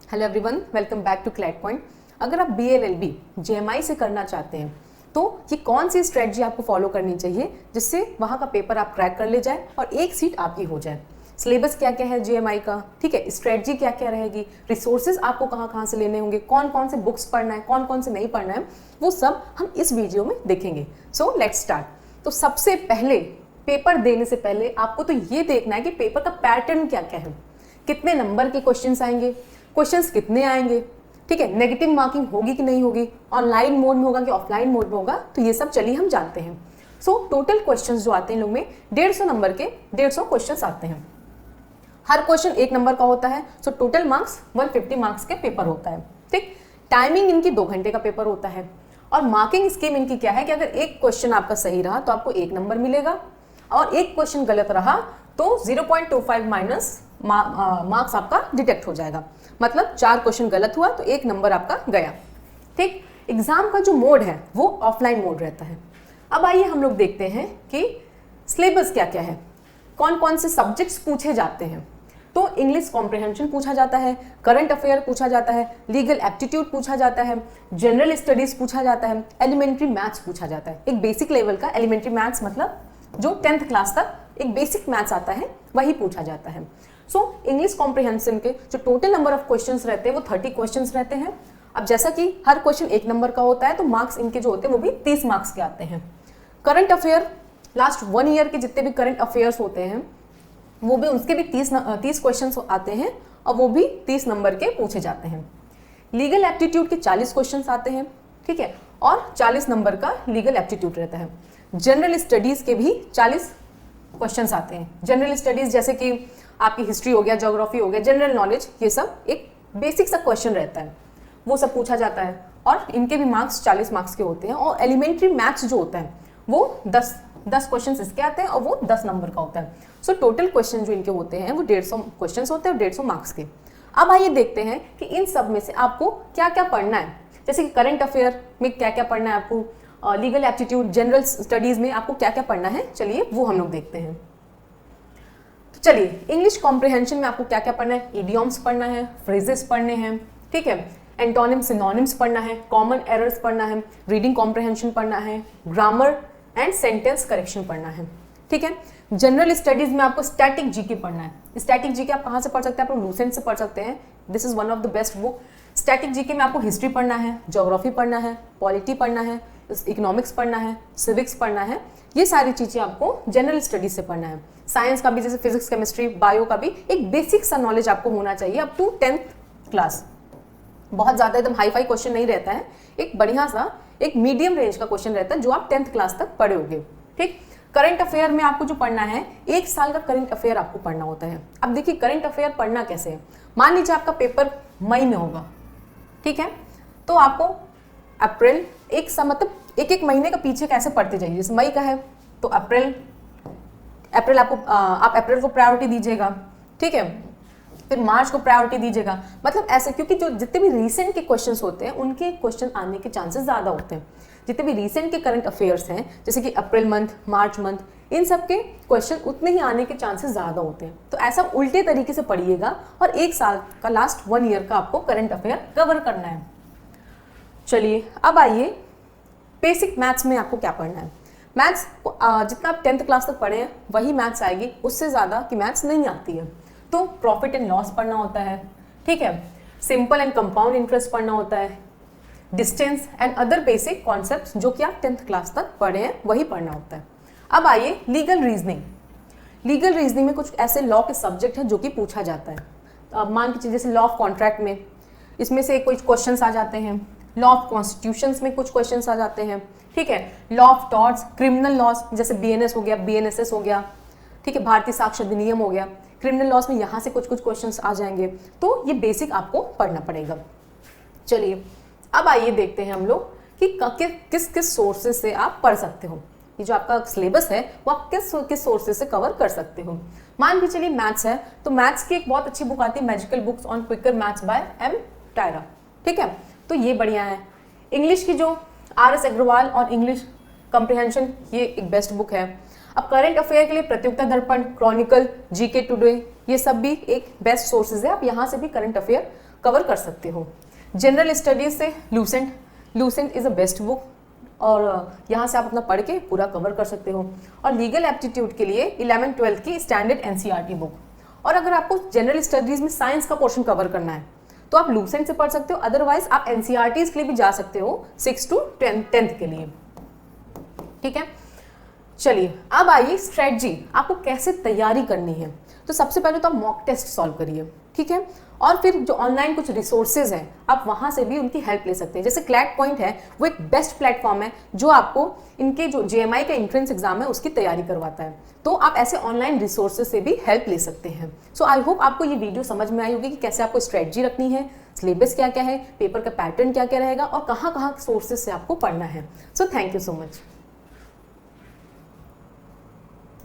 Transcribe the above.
Hello everyone, welcome back to CLAT point. अगर आप BLLB JMI से करना चाहते हैं तो ये कौन सी स्ट्रेटजी आपको फॉलो करनी चाहिए जिससे वहाँ का पेपर आप क्रैक कर ले जाए और एक सीट आपकी हो जाए। सिलेबस क्या क्या है JMI का, ठीक है, स्ट्रेटजी क्या क्या रहेगी, रिसोर्सेज आपको कहाँ कहाँ से लेने होंगे, कौन कौन से बुक्स पढ़ना है, कौन कौन से नहीं पढ़ना है, वो सब हम इस वीडियो में देखेंगे। So let's start. तो सबसे पहले पेपर देने से पहले आपको तो ये देखना है कि पेपर का पैटर्न क्या क्या है, कितने नंबर के क्वेश्चंस आएंगे, क्वेश्चंस कितने आएंगे, ठीक है, नेगेटिव मार्किंग होगी कि नहीं होगी, ऑनलाइन मोड में होगा कि ऑफलाइन मोड में होगा, तो ये सब चलिए हम जानते हैं। सो टोटल क्वेश्चंस जो आते हैं लोग में 150 नंबर के 150 क्वेश्चंस आते हैं। हर क्वेश्चन 1 नंबर का होता है। सो टोटल मार्क्स 150 मार्क्स के पेपर होता है। ठीक, टाइमिंग इनकी 2 घंटे का पेपर होता है और मार्किंग स्कीम इनकी क्या है कि अगर एक क्वेश्चन आपका सही रहा तो आपको 1 नंबर मिलेगा और एक क्वेश्चन गलत रहा तो 0.25 माइनस मार्क्स आपका डिटेक्ट हो जाएगा। मतलब 4 क्वेश्चन गलत हुआ तो 1 नंबर आपका गया। ठीक, एग्जाम का जो मोड है वो ऑफलाइन मोड रहता है। अब आइए हम लोग देखते हैं कि सिलेबस क्या क्या है, कौन कौन से सब्जेक्ट्स पूछे जाते हैं। तो इंग्लिश कॉम्प्रिहेंशन पूछा जाता है, करंट अफेयर पूछा जाता है, लीगल एप्टीट्यूड पूछा जाता है, जनरल स्टडीज पूछा जाता है, एलिमेंट्री मैथ्स पूछा जाता है। एक बेसिक लेवल का एलिमेंट्री मैथ्स मतलब जो 10th क्लास तक एक बेसिक मैथ्स आता है वही पूछा जाता है। सो इंग्लिश कॉम्प्रिहेंशन के जो टोटल नंबर ऑफ क्वेश्चंस रहते हैं वो 30 क्वेश्चंस रहते हैं। अब जैसा कि हर क्वेश्चन 1 नंबर का होता है तो मार्क्स इनके जो होते हैं वो भी 30 मार्क्स के आते हैं। करंट अफेयर, लास्ट 1 ईयर के जितने भी करंट अफेयर्स होते हैं वो भी उसके भी 30 क्वेश्चन आते हैं और वो भी 30 नंबर के पूछे जाते हैं। लीगल एप्टीट्यूड के 40 क्वेश्चन आते हैं, ठीक है, और 40 नंबर का लीगल एप्टीट्यूड रहता है। जनरल स्टडीज के भी 40 क्वेश्चंस आते हैं। जनरल स्टडीज जैसे कि आपकी हिस्ट्री हो गया, ज्योग्राफी हो गया, जनरल नॉलेज, ये सब एक बेसिक सा क्वेश्चन रहता है, वो सब पूछा जाता है और इनके भी मार्क्स 40 मार्क्स के होते हैं। और एलिमेंट्री मैथ्स जो होता है वो 10 क्वेश्चन इसके आते हैं और वो 10 नंबर का होता है। सो टोटल क्वेश्चन जो इनके होते हैं वो 150 क्वेश्चन होते हैं, 150 मार्क्स के। अब आइए देखते हैं कि इन सब में से आपको क्या क्या पढ़ना है। जैसे कि करंट अफेयर में क्या क्या पढ़ना है आपको, लीगल एप्टीट्यूड, जनरल स्टडीज में आपको क्या क्या पढ़ना है, चलिए वो हम लोग देखते हैं। तो चलिए, इंग्लिश कॉम्प्रिहेंशन में आपको क्या क्या पढ़ना है, इडियम्स पढ़ना है, फ्रेजेस पढ़ने हैं, ठीक है, एंटोनिम सिनोनिम्स पढ़ना है, कॉमन एरर्स पढ़ना है, रीडिंग कॉम्प्रिहेंशन पढ़ना है, ग्रामर एंड सेंटेंस करेक्शन पढ़ना है, ठीक है। जनरल स्टडीज में आपको स्टैटिक जीके पढ़ना है। स्टैटिक जीके आप कहाँ से पढ़ सकते हैं, आप लूसेंट से पढ़ सकते हैं। This is one of the best book. Static GK में आपको हिस्ट्री पढ़ना है, ज्योग्राफी पढ़ना है, पॉलिटी पढ़ना है, इकोनॉमिक्स पढ़ना है, सिविक्स पढ़ना है। ये सारी चीजें आपको जनरल स्टडीज से पढ़ना है। साइंस का भी जैसे फिजिक्स, केमिस्ट्री, बायो का भी एक बेसिक सा नॉलेज आपको होना चाहिए अप टू 10th क्लास। बहुत ज्यादा एकदम हाई फाई क्वेश्चन नहीं रहता है, एक बढ़िया सा एक मीडियम रेंज का क्वेश्चन रहता है जो आप 10th क्लास तक पढ़े होगे। ठीक, करंट अफेयर में आपको जो पढ़ना है 1 साल का करंट अफेयर आपको पढ़ना होता है। अब देखिए करंट अफेयर पढ़ना कैसे है। मान लीजिए आपका पेपर मई में होगा, ठीक है, तो आपको अप्रैल मतलब एक महीने का पीछे कैसे पढ़ते जाइए। जैसे मई का है तो अप्रैल आपको आप अप्रैल को प्रायोरिटी दीजिएगा, ठीक है, फिर मार्च को प्रायोरिटी दीजिएगा। मतलब ऐसे, क्योंकि जो जितने भी रीसेंट के क्वेश्चंस होते हैं उनके क्वेश्चन आने के चांसेस ज़्यादा होते हैं। जितने भी रीसेंट के करंट अफेयर्स हैं जैसे कि अप्रैल मंथ, मार्च मंथ, इन सब के क्वेश्चन उतने ही आने के चांसेस ज़्यादा होते हैं। तो ऐसा उल्टे तरीके से पढ़िएगा और 1 साल का, लास्ट 1 ईयर का आपको करंट अफेयर कवर करना है। चलिए अब आइए बेसिक मैथ्स में आपको क्या पढ़ना है। मैथ्स जितना आप 10th क्लास तक पढ़े हैं वही मैथ्स आएगी, उससे ज़्यादा की मैथ्स नहीं आती है। तो प्रॉफिट एंड लॉस पढ़ना होता है, ठीक है, सिंपल एंड कंपाउंड इंटरेस्ट पढ़ना होता है, distance and other basic concepts जो कि आप 10th क्लास तक पढ़े हैं वही पढ़ना होता है। अब आइए लीगल रीजनिंग। लीगल रीजनिंग में कुछ ऐसे लॉ के सब्जेक्ट हैं जो कि पूछा जाता है। अब मान के जैसे लॉ ऑफ कॉन्ट्रैक्ट में इसमें से कुछ क्वेश्चंस आ जाते हैं, लॉ ऑफ कॉन्स्टिट्यूशंस में कुछ क्वेश्चंस आ जाते हैं, ठीक है, law of torts, criminal loss जैसे BNS हो गया, BNSS हो गया, ठीक है, भारतीय साक्ष्य अधिनियम हो गया, क्रिमिनल लॉस में यहाँ से कुछ क्वेश्चंस आ जाएंगे। तो ये बेसिक आपको पढ़ना पड़ेगा। चलिए अब आइए देखते हैं हम लोग कि किस किस सोर्सेज से आप पढ़ सकते हो। ये जो आपका सिलेबस है वो आप किस सोर्सेज से कवर कर सकते हो। मान के चलिए मैथ्स है तो मैथ्स की एक बहुत अच्छी बुक आती है, magical books on quicker maths by M. Tyra, ठीक है, तो ये बढ़िया है। इंग्लिश की जो RS अग्रवाल और इंग्लिश कॉम्प्रिहेंशन, ये एक बेस्ट बुक है। अब करंट अफेयर के लिए प्रतियोगिता दर्पण, क्रॉनिकल, GK टुडे, ये सब भी एक बेस्ट सोर्सेज है। आप यहाँ से भी करंट अफेयर कवर कर सकते हो। जनरल स्टडीज से Lucent is a best book, और यहाँ से आप अपना पढ़ के पूरा कवर कर सकते हो। और लीगल एप्टीट्यूड के लिए 11th-12th की स्टैंडर्ड एनसीईआरटी बुक। और अगर आपको जनरल स्टडीज में साइंस का पोर्शन कवर करना है तो आप लूसेंट से पढ़ सकते हो, अदरवाइज आप एनसीईआरटीज के लिए भी जा सकते हो 6 to 10th के लिए। ठीक है, चलिए अब आइए स्ट्रेटजी, आपको कैसे तैयारी करनी है। तो सबसे पहले तो आप मॉक टेस्ट सॉल्व करिए, ठीक है, और फिर जो ऑनलाइन कुछ रिसोर्सेज हैं आप वहां से भी उनकी हेल्प ले सकते हैं। जैसे क्लैट पॉइंट है, वो एक बेस्ट प्लेटफॉर्म है जो आपको इनके जो जेएमआई का एंट्रेंस एग्जाम है उसकी तैयारी करवाता है। तो आप ऐसे ऑनलाइन रिसोर्सेज से भी हेल्प ले सकते हैं। सो आई होप आपको ये वीडियो समझ में आई होगी कि कैसे आपको स्ट्रेटजी रखनी है, सिलेबस क्या क्या है, पेपर का पैटर्न क्या क्या रहेगा और कहाँ कहाँ सोर्सेज से आपको पढ़ना है। So thank you so much.